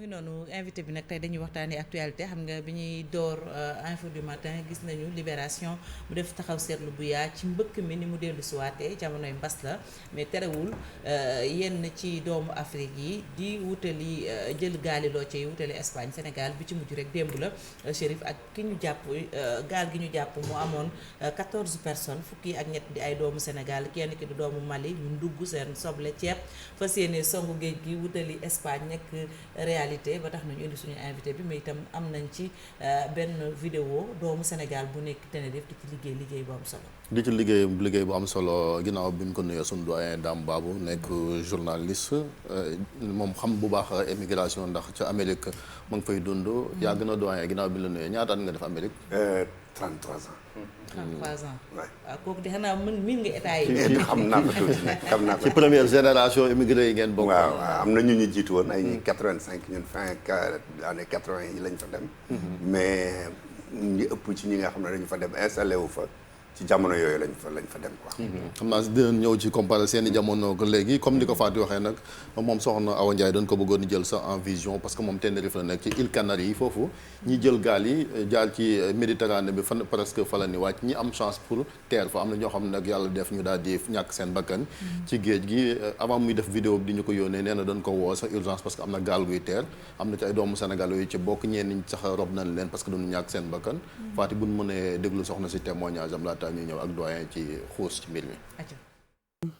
noonu invité bi nag tey dañuy waxtaanee actualité xam nga bi ñuy door info du matin gis nañu Libération mu def taxaw seetlu bu yaa ci mbëkk mi ni mu dellu siwaatee jamonoy mbas la mais terewul yenn ci doomu Afrique yi di wutali jël gaali loo ci wutali Espagne Sénégal bi ci mujj rek démb la Chérif ak ki ñu jàpp gaal gi ñu jàpp mu amoon 14 personnes fukki ak ñett di ay doomu Sénégal kenn ki di doomu Mali ñu ndugg seen soble ceeb fas yéene songu géej gi wutali Espagne nekk réalité ba tax nañu indi suñu invité bi mais itam am nañ ci benn vidéo doomu Sénégal bu nekk Tenerife di ci liggéey bu am solo. di ci liggéey bu am solo ginnaaw bi mu ko nuyoo suñu doyen Dame Babou nekk journaliste moom xam bu baax émigration ndax ca Amérique ma ngi fay dund. yàgg na doyen ginnaaw bi la nuyoo ñaata at nga def Amérique. 33 ans. 33 ans. waay waaw kooku de xanaa miin nga état yi. xam naa ko tuuti nag xam naa ko. ci première génération immigré yi ngeen bokk. waaw am na ñu jiitu woon ay 85 ñun fin année 80 yi lañ fa dem. mais ñi ëpp ci ñi nga xam ne dañu fa dem installé wu fa. ci jamono yooyu lañ fa dem quoi. xam naa dinañ ñëw ci comparé seeni jamono ko léegi comme ni ko Fatou waxee nag moom soxna Awa Ndiaye doon ko bëggoon jël sa en vision parce que moom Tenerife la nekk ci îles Canaries yi foofu ñi jël gaal yi jaar ci Méditerranée bi fan presque fa la ni wàcc ñi am chance pour terre fa am na ñoo xam ne nag yàlla def ñu daal di ñàkk seen bakkan ci géej gi avant muy def vidéo bi di ñu ko yónnee nee na doon ko woo sax urgence parce que am na gaal guy teer am na ci ay doomu Sénégal yu ci bokk ñeen ñi sax rob nañ leen parce que doon ñàkk seen bakkan Fatou buñ mënee déglu soxna si témoignage am laata ñu ñëw ak doyen ci xuus ci mbir mi.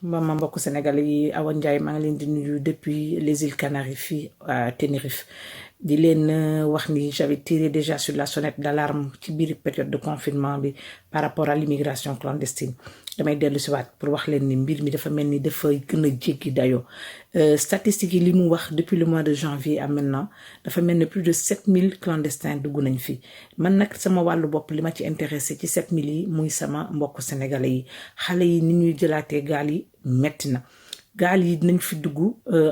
ma mbokk Sénégal yi Awa Ndiaye maa ngi leen di nuyu depuis les îles Canaries fii à Tenerife di leen wax ni j'avais tiré déjà sur la sonnette d'alarme ci biir période de confinement bi par rapport à l'immigration clandestine damay dellu si waat pour wax leen ni mbir mi dafa mel ni dafa gën a jéggi dayoo statistiques yi li mu wax depuis le mois de janvier à maintenant dafa mel ni plus de 7000 clandestins dugg nañ fi man nag sama wàllu bopp li ma ci intéressé ci 7000 yi muy sama mbokk sénégalais yi xale yi ni ñuy jëlaatee gaal yi metti na gaal yi dinañ fi dugg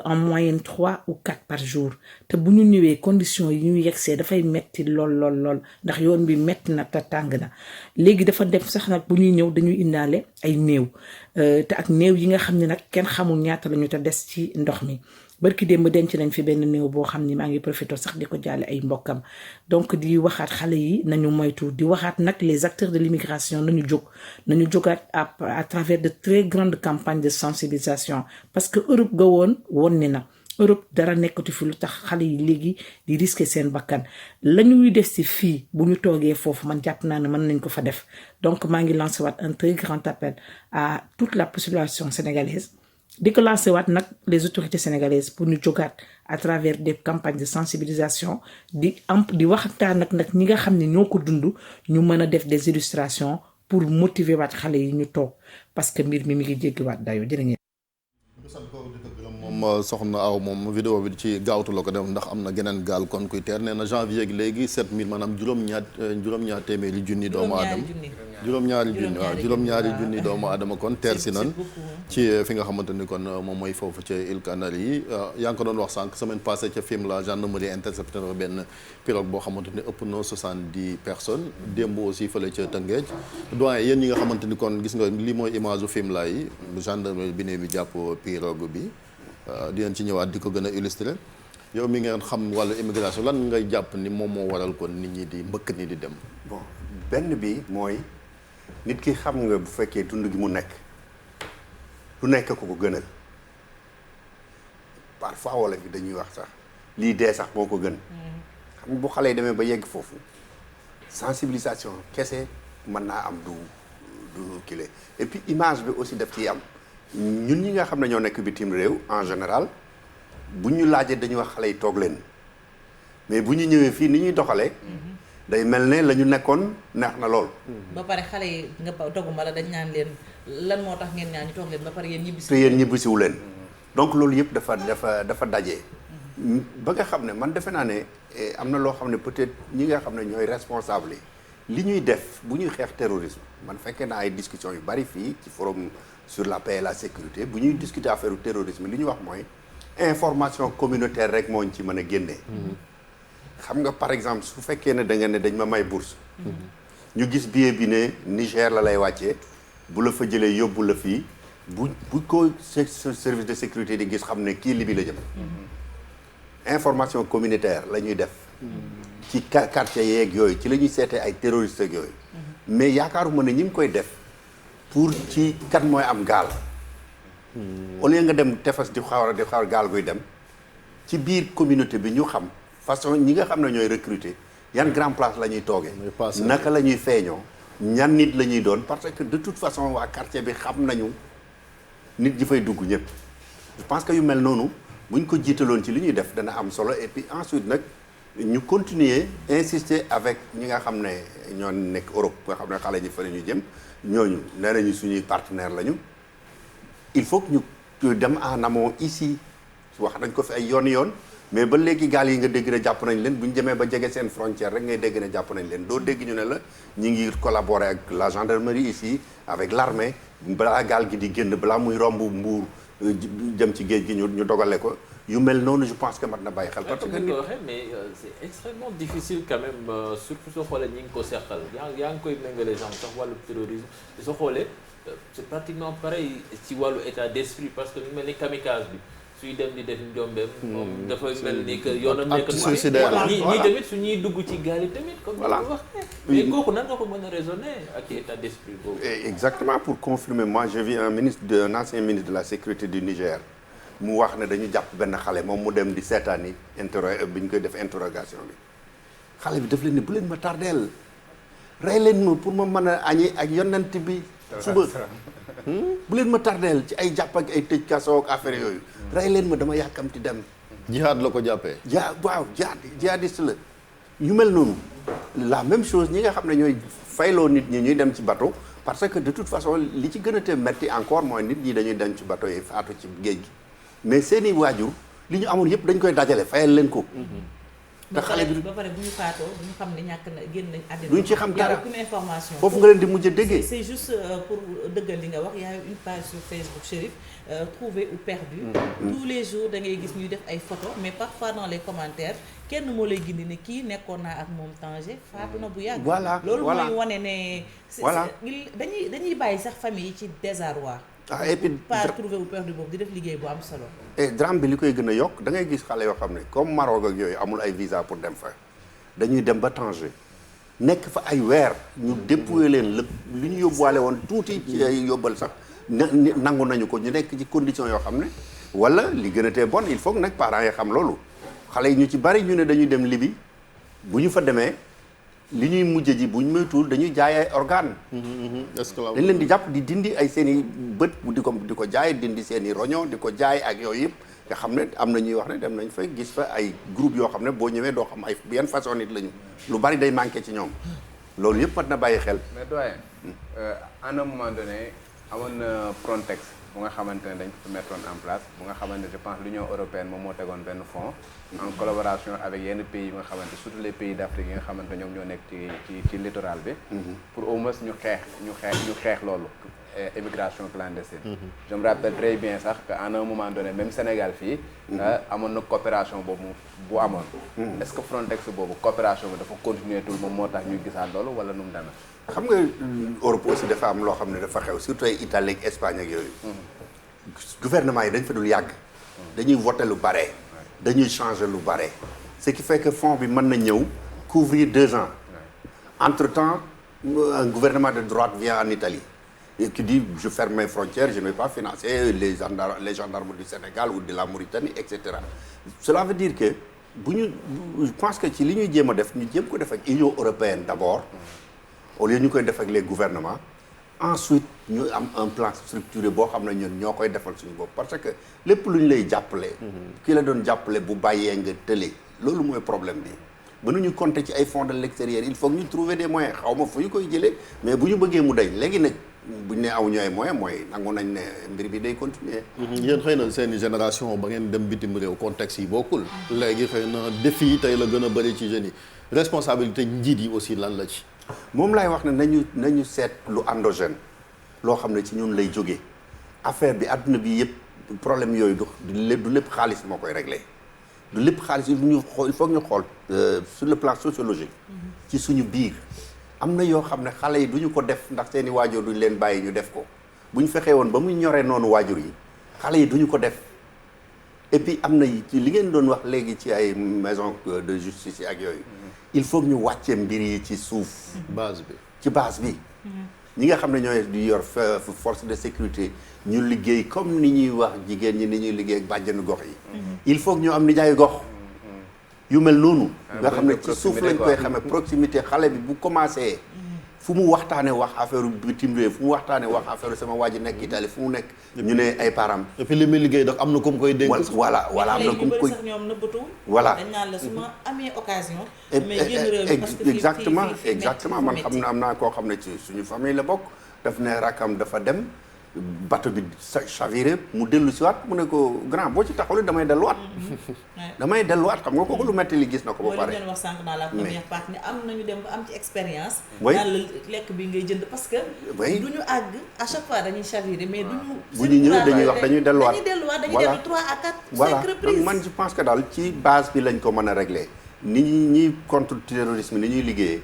en moyenne 3 ou 4 par jour te bu ñu ñëwee conditions yi ñu yegsee dafay metti lool ndax yoon bi metti na te tàng na léegi dafa dem sax nag bu ñuy ñëw dañuy indaale ay néew te ak néew yi nga xam ne nag kenn xamul ñaata lañu te des ci ndox mi barki démb denc nañ fi benn néew boo xam ni maa ngi profité sax di ko jaale ay mbokkam donc di waxaat xale yi nañu moytu di waxaat nag les acteurs de l'immigration nañu jógaat à travers de très grandes campagnes de sensibilisation parce que Europe ga woon ni na Europe dara nekkatu fi lu tax xale yi léegi di risquer seen bakkan la ñuy def ci fii bu ñu toogee foofu man jàpp naa ne mën nañ ko fa def donc maa ngi lancé waat un très grand appel à toute la population sénégalaise di ko lancé waat nag les autorités sénégalaises pour ñu jógaat à travers des campagnes de sensibilisation di waxtaan nag ñi nga xam ne ñoo ko dund ñu mën a def des illustrations pour motiver waat xale yi ñu toog parce que mbir mi ngi jéggiwaat dayoo jërë moom soxna aw moom vidéo bi ci gaawtu la ko def ndax am na geneen gaal kon kuy teer nee na janvier gi léegi 7000 maanaam juróom-ñaar téeméeri junni doomu aadama juróom-ñaari junni doomu aadama kon teer si nan ci fi nga xamante ni kon moom mooy foofu ca îles Canaries yi yaa ngi ko doon wax sànq semaine passée ca Fimela gendarmerie intercepté na benn pirogue boo xamante ni ëpp na 70 personnes démb aussi fële ca Tëngéej doyen yéen ñi nga xamante ni kon gis nga li mooy image u Fimela yi gendarmerie bi ne bi jàpp pirogue bi di leen ci ñëwaat di ko gën a illustrer yow mi ngeen xam wàllu immigration lan ngay jàpp ni moom moo waral kon nit ñi di mbëkk ni di dem. bon benn bi mooy nit ki xam nga bu fekkee dund gi mu nekk lu nekk ko gënal parfois wala fi dañuy wax sax lii dee sax moo ko gën. xam nga bu xale yi demee ba yegg foofu sensibilisation kese mën naa am du kile et puis image bi aussi daf ciy am. ñun ñi nga xam ne ñoo nekk bitim réew en général bu ñu laajee dañuy wax xale yi toog leen mais bu ñu ñëwee fii ni ñuy doxalee day mel ne la ñu nekkoon neex na lool. ba pare xale yi nga doguma la dañ naan leen lan moo tax ngeen ñaan ñu toog leen ba pare yéen ñibbisi. te yéen ñibbisiwu leen donc loolu yëpp dafa daje. ba nga xam ne man defe naa ne am na loo xam ne peut-être ñi nga xam ne ñooy responsable yi li ñuy def bu ñuy xeex terrorisme man fekkee naa ay discussions yu bari fii ci forum sur la paix et la sécurité bu ñuy discuter affaire u terrorisme li ñu wax mooy information communautaire rek moo ñu ci mën a génnee. xam nga par exemple su fekkee ne da nga ne dañ ma may bourse. ñu gis billet bi ne Niger la lay wàccee bu la fa jëlee yóbbu la fii bu ko service de sécurité di gis xam ne kii Libye la jëm. information communautaire la ñuy def ci quartier yeeg yooyu ci la ñuy seetee ay terroristes ak yooyu mais yaakaaruma ne ñi ngi koy def pour ci kan mooy am gaal au lieu nga dem tefes di xawar gaal guy dem ci biir communauté bi ñu xam façon ñi nga xam ne ñooy recruter yan grand place la ñuy toogee naka la ñuy feeñoo ñan nit la ñuy doon parce que de toute façon waa quartier bi xam nañu nit ñi fay dugg ñëpp je pense que yu mel noonu bu ñu ko jiitaloon ci li ñuy def dana am solo et puis ensuite nag ñu continuer insister avec ñi nga xam ne ñoo nekk Europe nga xam ne xale ñi fa la ñu jëm ñooñu nee nañu suñuy partenaire lañu il faut que ñu dem en amont ici wax nañ ko fi ay yoon mais ba léegi gaal yi nga dégg ne jàpp nañ leen bu ñu demee ba jege seen frontière rek ngay dégg ne jàpp nañ leen doo dégg ñu ne la ñu ngi collaborer ak la gendarmerie ici avec l'armée balaa gaal gi di génn balaa muy romb Mbuur jëm ci géej gi ñu dogale ko yu mel noonu je pense que mat na bàyyi xel. parce que ko waxee mais c'est extrêmement difficile quand même surtout soo xoolee ñi ngi ko seqal yaa ngi koy méngale genre sax wàllu terrorisme te soo xoolee c'est pratiquement pareil ci wàllu état d'esprit parce que ñu mel ni kamikaze bi suy dem di def njombeem moom dafa mel ni que yoonam nekk ñii tamit su ñuy dugg ci gaal yi tamit comme ni wax mais kooku nan nga ko mën a raisonner ak état d'esprit boobu. Exactement, pour confirmer moi j'ai vu un ancien ministre de la sécurité du Niger mu wax ne dañu jàpp benn xale moom mu dem di seetaani bi ñu koy def interrogation bi xale bi daf leen ne bu leen ma tardeel rey leen ma pour ma mën a añi ak yonent bi suba bu leen ma tardeel ci ay jàpp ak ay tëj kaso ak affaire yooyu rey leen ma dama yàkkamti dem jihaad la ko jàppee waaw jihadiste la yu mel noonu la même chose ñi nga xam ne ñooy fayloo nit ñi ñuy dem ci bateau parce que de toute façon li ci gën a te metti encore mooy nit ñi dañuy dem ci bateau yi faatu ci géej gi mais seeni waajur li ñu amoon yëpp dañ koy dajale fayal leen ko te xale bi ba pare bu ñu faatoo bu ñu xam ne ñàkk na génn nañ àddina duñ ci xam dara aucune information foofu nga leen di mujj a déggee c'est juste pour dëggal li nga wax y a une page sur Facebook Chérif trouvé ou perdu tous les jours da ngay gis ñuy def ay photos mais parfois dans les commentaires kenn moo lay gindi ne kii nekkoon naa ak moom Tanger faatu na bu yàgg voilà loolu mooy wane ne dañuy bàyyi sax famille yi ci désarroi et puis pas trouvé ou perdu boobu di def liggéey bu am solo. et drame bi li koy gën a yokk da ngay gis xale yoo xam ne comme Maroc ak yooyu amul ay visa pour dem fa dañuy dem ba Tanger nekk fa ay weer ñu dépouiller leen lépp li ñu yóbbuwaale woon tuuti ci ay yóbbal sax nangu nañu ko ñu nekk ci condition yoo xam ne wala li gën a tee bon il faut que nag parents yi xam loolu xale yi ñu ci bari ñu ne dañuy dem Libye bu ñu fa demee li ñuy mujj ji bu ñu moytuwul dañuy jaay ay organe dañ leen di jàpp di dindi ay seen i bët di ko jaay dindi seen i roño di ko jaay ak yooyu yëpp nga xam ne am na ñuy wax ne dem nañ fa gis fa ay groupe yoo xam ne boo ñëwee doo xam ay yan façon nit lañu lu bari day manqué ci ñoom loolu yëpp mat na bàyyi xel. mais doyen à un moment donné amoon na Frontex bu nga xamante ne dañ ko mettre en place bu nga xamante ne je pense l'Union européenne moom moo tegoon benn fonds en collaboration avec yenn pays yi nga xamante surtout les pays d'Afrique yi nga xamante ñoom ñoo nekk ci littoral bi pour au moins ñu xeex loolu émigration clandestine je me rappelle très bien sax que à un moment donné même Sénégal fii amoon na coopération boobu bu amoon est-ce que Frontex boobu coopération bi dafa continuer tout moom moo tax ñu gisaat loolu wala nu mu demee xam nga Europe aussi dafa am loo xam ne dafa xew surtout ay Italie ak Espagne ak yooyu gouvernement yi dañ fa dul yàgg dañuy voter lu bare dañuy changer lu bare ce qui fait que fonds bi mën na ñëw couvrir 2 ans entre-temps un gouvernement de droite vient en Italie et qui dit je ferme mes frontières je ne vais pas financer les gendarmes du Sénégal ou de la Mauritanie etc. Cela veut dire que je pense que ci li ñuy jéem a def ñu jéem ko def ak Union européenne d'abord au lieu ñu koy def ak les gouvernements ensuite ñu am un plan structuré boo xam ne ñun ñoo koy defal suñu bopp parce que lépp lu ñu lay jàppale ki la doon jàppale bu bàyyee nga tële loolu mooy problème bi mënuñu compter ci ay fonds de l'extérieur il faut que ñu trouver des moyens xaw ma fu ñu koy jëlee mais bu ñu bëggee mu dañ léegi nag buñ ne aw ñooy moyen mooy nangu nañ ne mbir bi day continuer yéen xëy na seeni génération ba ngeen dem bitim réew contexte yi bokkul léegi xëy na défi yi tey la gën a bëri ci jeunes yi responsabilité njiit yi aussi lan la ci moom laay wax ne nañu seet lu endogène loo xam ne ci ñun lay jógee affaire bi adduna bi yëpp problème yooyu du lépp xaalis moo koy réglé du lépp xaalis il faut ñu xool sur le plan sociologique ci suñu biir am na yoo xam ne xale yi duñu ko def ndax seeni waajur duñu leen bàyyi ñu def ko bu ñu fexee woon ba muy ñoree noonu waajur yi xale yi duñu ko def et puis am na ci li ngeen doon wax léegi ci ay maison de justice yi ak yooyu il faut que ñu wàcce mbir yi ci suuf base bi ci base bi ñi nga xam ne ñooy di yor force de sécurité ñu liggéey comme ni ñuy wax jigéen ñi ni ñuy liggéey ak bàjjenu gox yi il faut que ñu am nijaayu gox yu mel noonu nga xam ne ci suuf lañ koy xamee proximité xale bi bu commencé fu mu waxtaane wax affaire bitim réew fu mu waxtaane wax affaire sama waa ji nekk Italie fu mu nekk ñu ne ay parents et puis li muy liggéey ndax am na ku mu koy dénk voilà am na ku mu koy sax ñoom nëbbatu voilà dañ naan la su ma amee occasion mais génn réew mi parce que exactement man xam na am naa koo xam ne ci suñu famille la bokk daf ne rakam dafa dem bateau bi chaviré mu dellu si waat mu ne ko grand boo ci taxawul damay delluwaat xam nga kooku lu metti li gis na ko ba pare mooy li ngeen wax sànq dans la première partie ne am nañu dem ba am ci expérience oui naan la lekk bi ngay jënd parce que oui du ñu àgg à chaque fois dañuy chaviré mais duñu bu ñu ñëwee dañuy wax dañuy delluwaat dañuy dellu 3 à 4 voilà 5 reprises man je pense que daal ci base bi lañ ko mën a régler ni ñuy contre terrorisme ni ñuy liggéeyee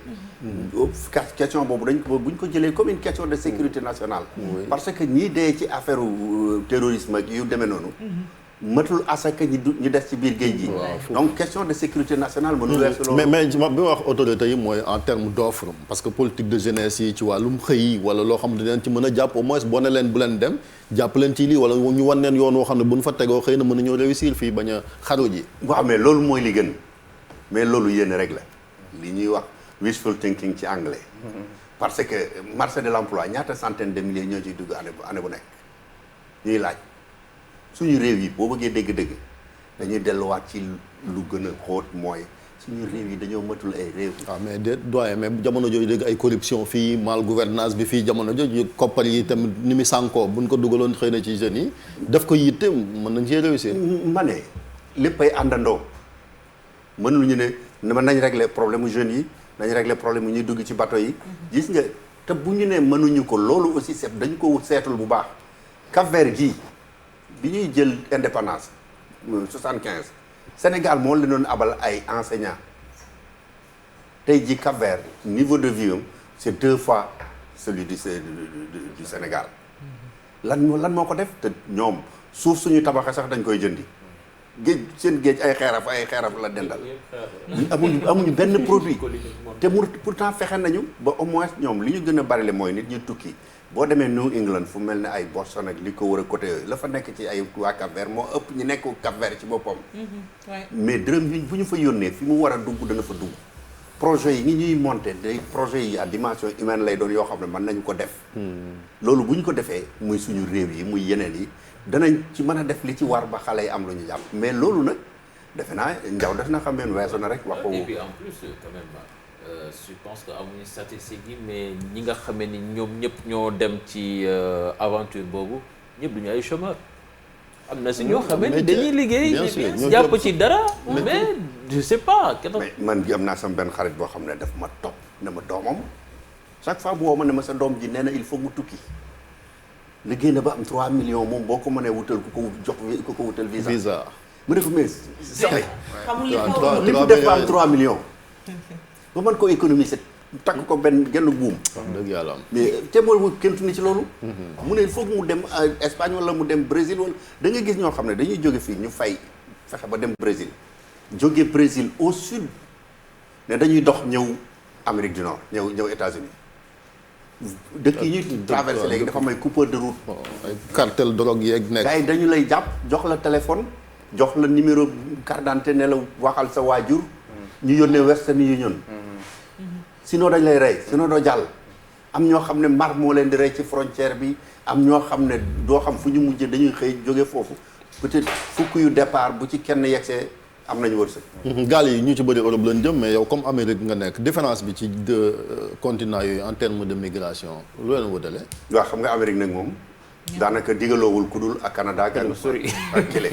question boobu dañ ko bu ñu ko jëlee comme une question de sécurité nationale parce que ñii dee ci affaire terrorisme ak yu demee noonu matul asaka ñu des ci biir géej gi donc question de sécurité nationale mënu weesu loolu mais bi ma wax autorité yi mooy en terme d'offre parce que politique de jeunesse yi ci wàllum xëy wala loo xam ne dinañ ci mën a jàpp au moins boo ne leen bu leen dem jàpp leen ci lii wala ñu wan leen yoon woo xam ne bu ñu fa tegoo xëy na mën nañoo réussir fii bañ a xaru ji waaw mais loolu mooy li gën mais loolu yéen rek la li ñuy wax wishful thinking ci anglais parce que marché de l'emploi ñaata centaine de milliers ñoo ciy dugg année bu nekk ñuy laaj suñu réew yi boo bëggee dégg-dégg dañuy delluwaat ci lu gën a xóot mooy suñu réew yi dañoo matul ay réew. waaw mais déet doyen mais jamono jooju dégg ay corruption fii mal gouvernance bi fii jamono jooju koppar yi tamit ni mu sànkoo buñ ko dugaloon xëy na ci jeunes yi daf ko yitte mën nañ cee réussir. ma ne léppay àndandoo mënuñu ne mën nañ régler problème mu jeunes yi nañ régler problème mu ñuy dugg ci bateau yi. gis nga te bu ñu ne mënuñu ko loolu aussi c'est dañ ko seetul bu baax Cap-Vert gii bi ñuy jël indépendance 75 Sénégal moo leen doon abal ay enseignants tey ji Cap-Vert niveau de vie am c'est 2 fois celui du Sénégal lan moo ko def te ñoom suuf suñu tabaxee sax dañ koy jëndi géej seen géej ay xeeraf la dendal amuñu benn produit te pourtant fexe nañu ba au moins ñoom li ñu gën a bari le mooy nit ñu tukki boo demee New England fu mel ne ay Boston ak li ko war a côté yooyu la fa nekk ci ay waa Cap-Vert moo ëpp ñu nekk Cap-Vert ci boppam mais dërëm yi bu ñu fa yónnee fi mu war a dugg dana fa dugg projet yi ngi ñuy monter day projet yi à dimension humaine lay doon yoo xam ne mën nañu ko def loolu bu ñu ko defee muy suñu réew yi muy yeneen yi danañ ci mën a def li ci war ba xale yi am lu ñu jàpp mais loolu nag defe naa njaw def na xam ne weesu na rek wax ko et puis en plus quand même je pense que amuñu statistique yi mais ñi nga xamee ni ñoom ñëpp ñoo dem ci aventure boobu ñëpp duñu ay chômeurs am na si ñoo xamee ni dañuy liggéey jàpp ci dara mais je sais pas mais man gi am naa sama benn xarit boo xam ne daf ma topp ne ma doomam chaque fois bu woo ma ne ma sa doom ji nee na il faut mu tukki liggéey na ba am 3 millions moom boo ko mënee wutal ku ko wutal visa mu ne ko mais saxe li mu def ba am 3 millions ba mën ko économiser takk ko benn genn buum dëgg yàlla mais te mooy kentu ni ci loolu mu ne il faut mu dem Espagne wala mu dem Brésil wala da nga gis ñoo xam ne dañuy jóge fii ñu fay fexe ba dem Brésil jóge Brésil au sud ne dañuy dox ñëw Amérique du Nord ñëw États-Unis dëkk yi ñuy traversé léegi dafa may coupeur de route ay cartel drogue yeeg nekk gars yi dañu lay jàpp jox la téléphone jox la numéro carte d'identité ne la waxal sa waajur ñu yónnee Western Union sinon dañ lay rey sinon doo jàll am ñoo xam ne mar moo leen di rey ci frontière bi am ñoo xam ne doo xam fu ñu mujjee dañuy xëy jóge foofu peut-être fukk yu départ bu ci kenn yegsee am nañu wërsëg. gaal yi ñu ci bëri Europe lañ jëm mais yow comme Amérique nga nekk différence bi ci deux continents yooyu en termes de migration lu leen wutale. waaw xam nga Amérique nag moom. daanaka digaloowul ku dul ak Canada ak Chili.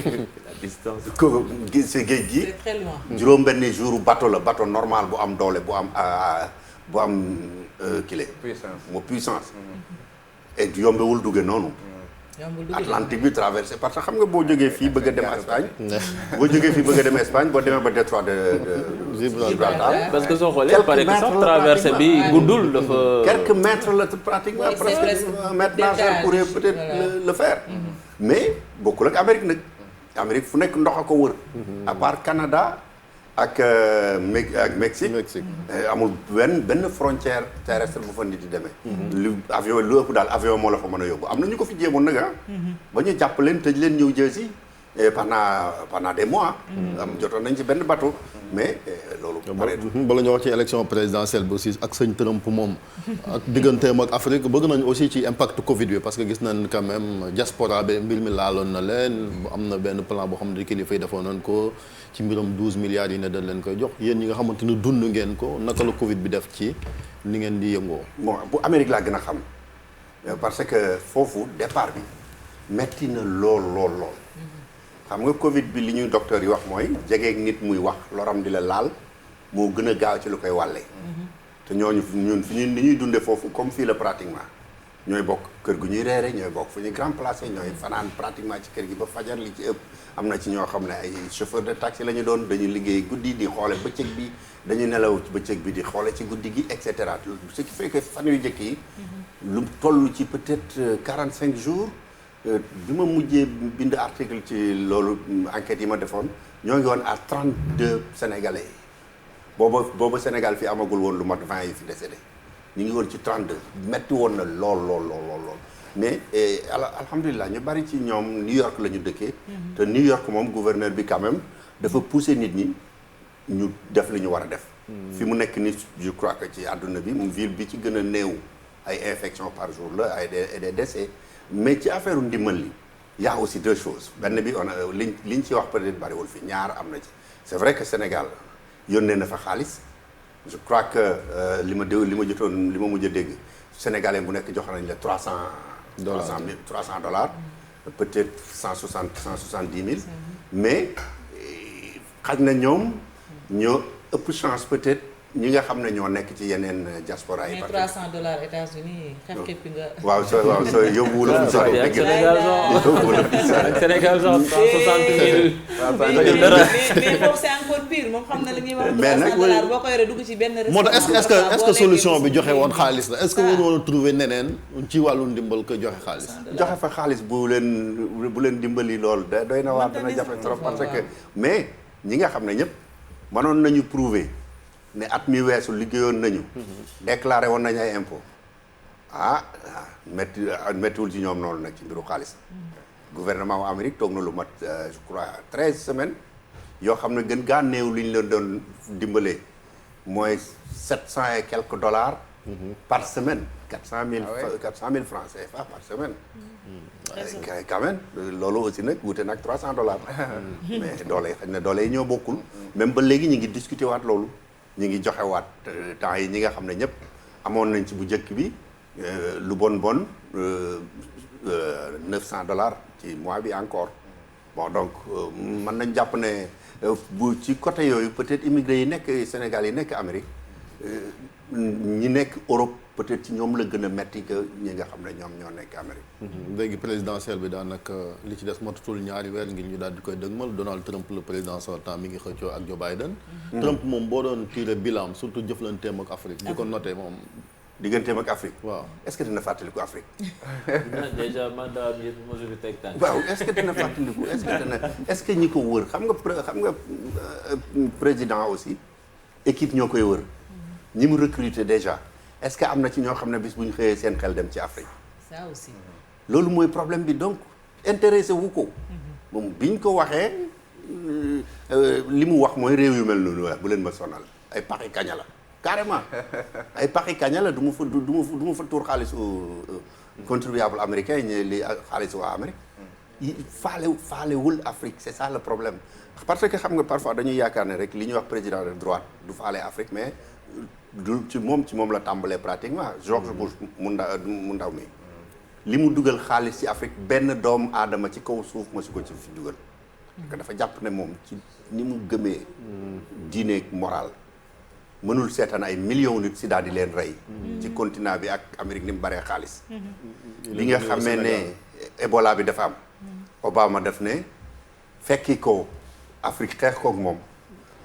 distance ko gis si géej gi. c'est très loin. juróom-benni jour bateau la bateau normal bu am doole bu am kile. puissance. et yombewul dugge noonu. Atlantique bi traversé parce que xam nga boo jógee fii bëgg a dem Espagne boo demee ba détroit de Gibraltar. parce que soo xoolee pare que sax traversé bi guddul dafa. quelques mètres la pratiquement presque un mètre nageur pourrait peut-être le faire. mais bokkul ak Amérique nag Amérique fu nekk ndox a ko wër. à part Canada ak Mexique. amul benn frontière terrestre bu fa nit di demee. lu ëpp daal avion moo la fa mën a yóbbu am na ñu ko fi jéemoon nag ba ñu jàpp leen tëj leen ñëw Jersey pendant des mois. jotoon nañ ci benn bateau. mais loolu. bala ñu wax ci élection présidentielle bi aussi ak sëñ Trump moom. ak digganteem ak Afrique bëgg nañu aussi ci impact Covid bi parce que gis nañ quand même diaspora bi mbir mi laaloon na leen am na benn plan boo xam ne kilifa yi defoon nañ ko ci mbiram 12 milliards yi ne dañ leen koy jox yéen ñi nga xamante ni dund ngeen ko naka la Covid bi def ci ni ngeen di yëngoo. bon bu Amérique laa gën a xam parce que foofu départ bi metti na lool. xam nga Covid bi li ñuy docteur yi wax mooy jegeeg nit muy wax loram di la laal moo gën a gaaw ci lu koy wàllee. te ñun fi ni ñuy dundee foofu comme fii la pratiquement ñooy bokk kër gu ñuy reere ñooy bokk fu ñuy grand placé ñooy fanaan pratiquement ci kër gi ba fajar li ci ëpp. am na ci ñoo xam ne ay chauffeur de taxi la ñu doon dañuy liggéey guddi di xoole bëccëg bi dañuy nelaw ci bëccëg bi di xoole ci guddi gi et cetera ce qui fait que fan yu njëkk yi. lu toll ci peut-être 45 jours. bi ma mujjee bind article ci loolu enquête yi ma defoon ñoo ngi woon à 32 sénégalais booba Sénégal fi amagul woon lu mat 20 yi fi décédé ñu ngi woon ci 32 metti woon na lool mais alhamdulilah ñu bari ci ñoom New York la ñu dëkkee te New York moom gouverneur bi quand même dafa pousser nit ñi ñu def li ñu war a def fi mu nekk ni je crois que ci àdduna bi ville bi ci gën a néew ay infections par jour la ay des décès mais ci affaire ndimbal li y a aussi deux choses benn bi liñ ci wax peut-être bariwul fi ñaar am na ci c'est vrai que Sénégal yónnee na fa xaalis je crois que li ma mujj a dégg sénégalais bu nekk jox nañ la $300 peut-être 170 000 mais xaj na ñoom ñoo ëpp chance peut-être ñi nga xam ne ñoo nekk ci yeneen diaspora yi. mais $300 États-Unis xepp nga. waaw soo yóbbuwul la fi sori. ak Sénégal genre 160 000. mais foofu c'est encore pire moom xam na li ñuy wax. mais nag $300 boo ko yoree dugg ci benn restaurant. moo tax est-ce que solution bi joxe woon xaalis la est-ce que waroon a trouver neneen ci wàllu ndimbal ko joxe xaalis. joxe fa xaalis bu leen dimbali lool doy na waar dana jafe trop parce que mais ñi nga xam ne ñëpp mënoon nañu prouver. ne at mi weesu liggéeyoon nañu. déclaré woon nañu ay impôt méttiwul ci ñoom noonu nag ci mbiru xaalis. gouvernement wu Amérique toog na lu mat je crois 13 semaines yoo xam ne gën gaa néew li ñu leen doon dimbalee mooy $700 et quelques par semaine. 400 000 francs CFA par semaine. quand même loolu aussi nag wute nag $300. mais doole yi ñoo bokkul. même ba léegi ñu ngi discuter waat loolu. ñu ngi joxe waat temps yi ñi nga xam ne ñëpp amoon nañ ci bu njëkk bi lu bon $900 ci mois bi encore bon donc mën nañ jàpp ne bu ci côté yooyu peut-être immigré yi nekk Sénégal yi nekk Amérique ñi nekk Europe peut-être ci ñoom la gën a metti que ñi nga xam ne ñoom ñoo nekk Amérique. léegi présidentielle bi daanaka li ci des matatul ñaari weer ngir ñu daal di koy dëgmal Donald Trump le président sortant mi ngi xëccoo ak Joe Biden. Trump moom boo doon tiré bilan surtout jëflanteem ak Afrique. di ko noté moom. digganteem ak Afrique. waaw est-ce que dina fàttaliku Afrique. déjà mandat bi yëpp mos a fi teg tànk. waaw est-ce que dina fàttaliku est-ce que ñi ko wër xam nga président aussi équipe ñoo koy wër. ñi mu recruter déjà. est-ce que am na ci ñoo xam ne bis bu ñu xëyee seen xel dem ci Afrique. ça aussi. loolu mooy problème bi donc intéressé wu ko. moom bi ñu ko waxee li mu wax mooy réew yu mel noonu bu leen ma sonal ay paxi kaña la carrément ay paxi kaña la du ma fa tuur xaalisu contribuable américain yi li xaalisu waa Amérique. faalewul Afrique c'est ça le problème parce que xam nga parfois dañuy yaakaar ne rek li ñuy wax président de droite du faale Afrique mais. ci moom la tàmbalee pratiquement George Bush mu ndaw mi li mu dugal xaalis ci Afrique benn doomu aadama ci kaw suuf ma su ko ci fi dugal parce que dafa jàpp ne moom ci ni mu gëmee diine moral mënul seetaan ay millions nit si daal di leen rey ci continent bi ak Amérique ni mu baree xaalis li nga xamee ne Ebola bi dafa am Obama def ne fekki ko Afrique xeex kook moom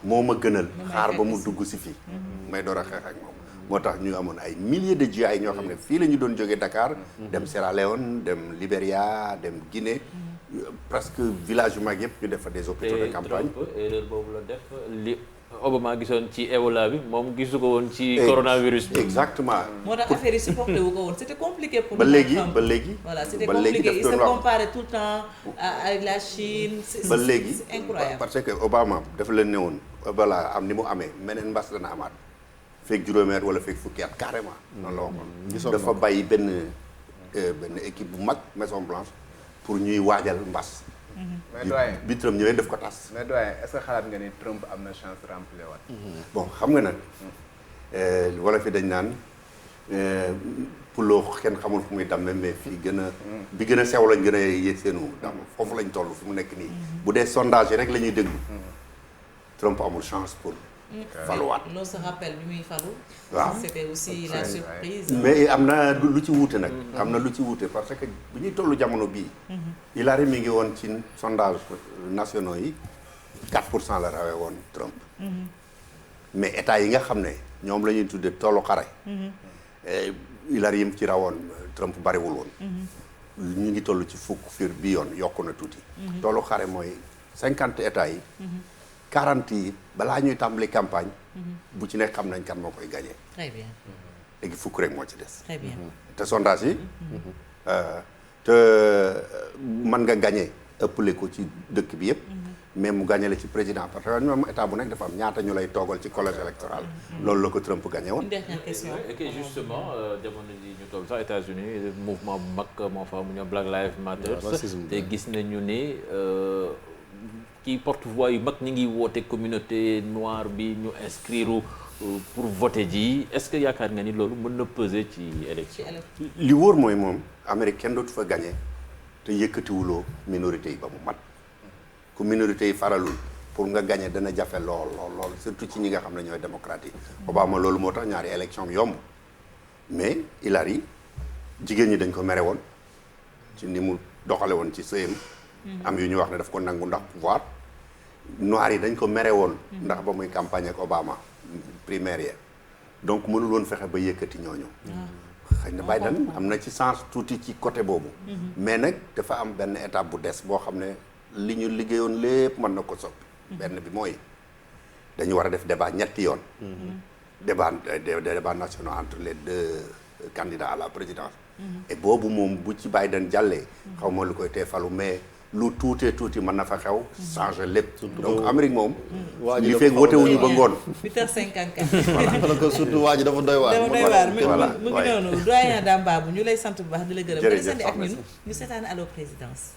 moo ma gënal xaar ba mu dugg si fii may door a xeex ak moom moo tax ñu amoon ay milliers de GI ñoo xam ne fii la ñu doon jógee Dakar dem Sierra Leone dem Libéria dem Guinée presque village yu mag yëpp ñu def fa des hôpitaux de campagne. Trump erreur boobu la def li Obama gisoon ci Ebola bi moom gisu ko woon ci coronavirus bi. exactement. moo tax affaire yi supporté wu ko woon c'était compliqué pour ba léegi voilà c'était ba léegi compliqué il daf se doon wax comparait tout le temps avec la Chine. ba léegi c'est incroyable. parce que Obama dafa leen ne woon Ebola am ni mu amee meneen mbas dana amaat fekk juróomi at wala fekk fukki at carrément. noonu la waxoon dafa bàyyi benn équipe bu mag Maison Blanche pour ñuy waajal mbas. mais doyen bi Trump ñëwee def ko tas. mais doyen est-ce que xalaat nga ni Trump am na chance remplir waat. bon xam nga nag wala fi dañ naan puloo kenn xamul fu muy damme mais fii gën a bi gën a sew lañ gën a yéeg seenu dam foofu lañ toll fi mu nekk nii bu dee sondage yi rek la ñuy déglu Trump amul chance pour faluwaat. l'on se rappelle bi muy falu. waaw c'était aussi la surprise. mais am na lu ci wuute nag. am na lu ci wuute parce que bu ñuy tollu jamono bii. Hillary mi ngi woon ci sondage nationaux yi 4% la rawee woon Trump. mais état yi nga xam ne ñoom la ñuy tuddee tollu xare. Hillary yi mu ci rawoon Trump bariwul woon. ñu ngi toll ci fukk fiir bi yoon yokku na tuuti. tollu xare mooy 50 états yi. 40 yi balaa ñuy tàmbali campagne. bu ci nekk xam nañ kan moo koy gagné. très bien. léegi fukk rek moo ci des. très bien. te sondage yi. te mën nga gagné ëppale ko ci dëkk bi yëpp. mais mu gagné la ci président parce que ñoom état bu nekk dafa am ñaata ñu lay toogal ci collège électoral. loolu la ko Trump gagné woon. une dernière question. et que justement jamono ji ñu toll sax États-Unis mouvement bu mag moo fa mu ñëw Black Lives Matter. te gis nañu ne. kii porte-voix yu mag ñi ngi woote communauté noire bi ñu inscrire pour voter ji est-ce que yaakaar nga ni loolu mën na peser ci élection. li wóor mooy moom Amérique kenn dootu fa gagné te yëkkatiwuloo minorité yi ba mu mat ku minorité yi faralul pour nga gagné dana jafe lool surtout ci ñi nga xam ne ñooy démocrate yi. Obama loolu moo tax ñaari élection yomb mais Hillary jigéen ñi dañ ko mere woon ci ni mu doxale woon ci sëyam. am yu ñu wax ne daf ko nangu ndax pouvoir. Noirs yi dañ ko mere woon ndax ba muy campagne ak Obama primaire ya donc mënul woon fexe ba yëkkati ñooñu xëy na Biden am na ci sens tuuti ci côté boobu mais nag dafa am benn étape bu des boo xam ne li ñu liggéeyoon lépp mën na ko soppi benn bi mooy dañu war a def débat ñetti yoon débat national entre les deux candidats à la présidence et boobu moom bu ci Biden jàllee xaw ma lu koy tee falu mais lu tuuti mën na fa xew changer lépp donc Amérique moom li fekk wote wuñu ba ngoon 8h54 voilà donc surtout waa ji dafa doy waar mu ngi noonu doyen Dame Babou ñu lay sant bu baax di la gërëm nga desandi ak ñun ñu seetaan Allo Présidence